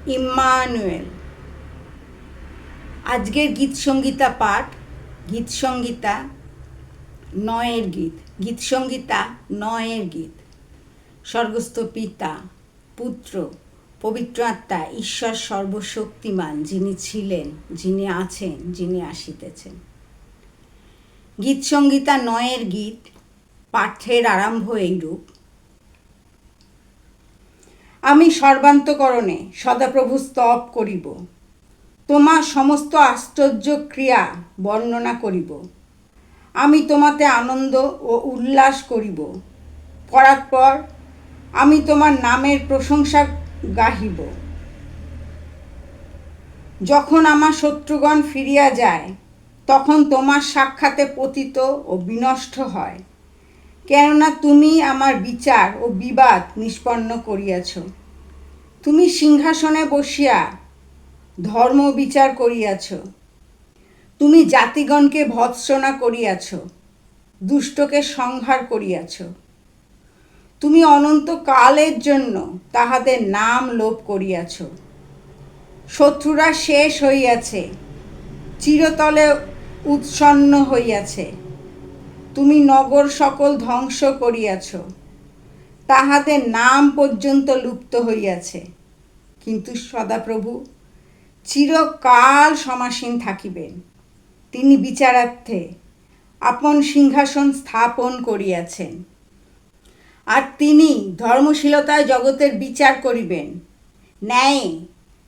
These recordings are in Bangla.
ইম্মানুয়েল। আজকের গীতসংগীতা পাঠ, গীতসংগীতা ৯-এর গীত। গীতসংগীতা ৯-এর গীত। স্বর্গস্থ পিতা, পুত্র, পবিত্র আত্মা, ঈশ্বর সর্বশক্তিমান, যিনি ছিলেন, যিনি আছেন, যিনি আসিতেছেন। গীতসংগীতা ৯-এর গীত পাঠের আরম্ভ এইরূপ। আমি সর্বান্তকরণে সদাপ্রভু স্তব করিব, তোমার সমস্ত আশ্চর্য ক্রিয়া বর্ণনা করিব। আমি তোমাতে আনন্দ ও উল্লাস করিব, পরাৎপর আমি তোমার নামের প্রশংসা গাহিব। যখন আমার শত্রুগণ ফিরিয়া যায়, তখন তোমার সাক্ষাতে পতিত ও বিনষ্ট হয়, কেননা তুমি আমার বিচার ও বিবাদ নিষ্পন্ন করিয়াছ। তুমি সিংহাসনে বসিয়া ধর্ম বিচার করিয়াছ। তুমি জাতিগণকে ভৎসনা করিয়াছ, দুষ্টকে সংহার করিয়াছ। তুমি অনন্তকালের জন্য তাহাদের নাম লোপ করিয়াছ। শত্রুরা শেষ হইয়াছে, চিরতলে উৎসন্ন হইয়াছে। তুমি নগর সকল ধ্বংস করিয়াছ, তাহাদের নাম পর্যন্ত লুপ্ত হইয়াছে। কিন্তু সদাপ্রভু চিরকাল সমাসীন থাকিবেন। তিনি বিচারার্থে আপন সিংহাসন স্থাপন করিয়াছেন, আর তিনি ধর্মশীলতায় জগতের বিচার করিবেন, ন্যায়ে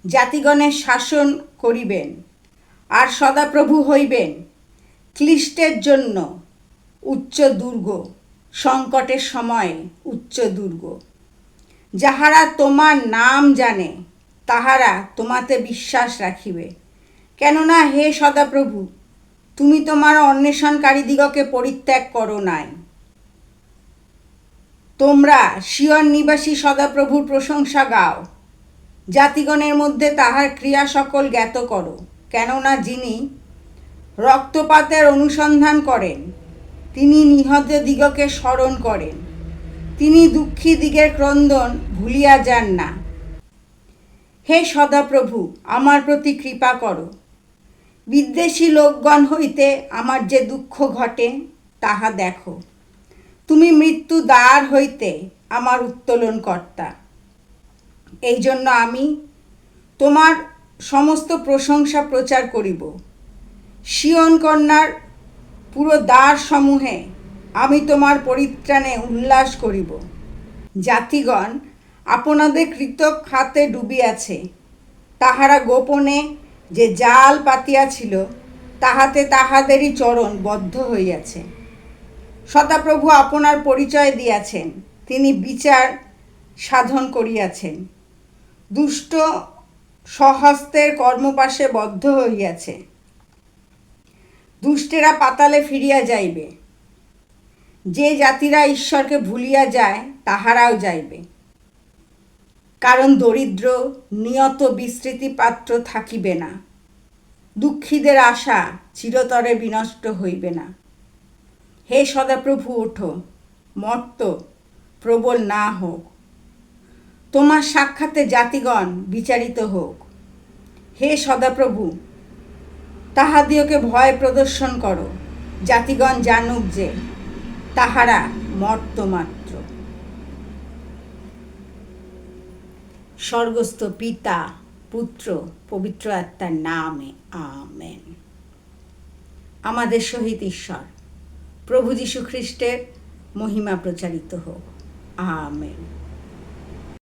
জাতিগণের শাসন করিবেন। আর সদাপ্রভু হইবেন ক্লিষ্টের জন্য উচ্চ দুর্গ, সংকটের সময়ে উচ্চ দুর্গ। যাহারা তোমার নাম জানে, তাহারা তোমাতে বিশ্বাস রাখিবে। কেননা হে সদাপ্রভু, তুমি তোমার অন্বেষণকারীদিগকে পরিত্যাগ করো নাই। তোমরা সিয়ন নিবাসী সদাপ্রভুর প্রশংসা গাও, জাতিগণের মধ্যে তাহার ক্রিয়া সকল জ্ঞাত করো। কেননা যিনি রক্তপাতের অনুসন্ধান করেন, তিনি নিহত দিগকে স্মরণ করেন। তিনি দুঃখী দিগের ক্রন্দন ভুলিয়া যান না। হে সদাপ্রভু, আমার প্রতি কৃপা করো। বিদ্বেষী লোকগণ হইতে আমার যে দুঃখ ঘটে, তাহা দেখো। তুমি মৃত্যু দ্বার হইতে আমার উত্তোলন কর্তা। এই জন্য আমি তোমার সমস্ত প্রশংসা প্রচার করিব। সিয়ন কন্যার পুরো দ্বার সমূহে আমি তোমার পরিত্রাণে উল্লাস করিব। জাতিগণ আপনাদের কৃতঘাতে ডুবিয়াছে। তাহারা গোপনে যে জাল পাতিয়াছিল, তাহাতে তাহাদেরই চরণ বদ্ধ হইয়াছে। সদাপ্রভু আপনার পরিচয় দিয়াছেন, তিনি বিচার সাধন করিয়াছেন। দুষ্ট স্বহস্তের কর্মপাশে বদ্ধ হইয়াছে। দুষ্টেরা পাতালে ফিরিয়া যাইবে। যে জাতিরা ঈশ্বরকে ভুলিয়া যায়, তাহারাও যাইবে। কারণ দরিদ্র নিয়ত বিস্মৃতি পাত্র থাকিবে না। দুঃখীদের আশা চিরতরে বিনষ্ট হইবে না। হে সদাপ্রভু, ওঠো, মর্ত প্রবল না হোক। তোমার সাক্ষাতে জাতিগণ বিচারিত হোক। হে সদাপ্রভু, তাহাদিওকে ভয় প্রদর্শন করো। জাতিগণ জানুক যে তাহারা মর্ত মাত্র। স্বর্গস্থ পিতা, পুত্র, পবিত্র আত্মার নামে আমেন। আমাদের সহিত ঈশ্বর প্রভু যীশু খ্রিস্টের মহিমা প্রচারিত হোক। আমেন।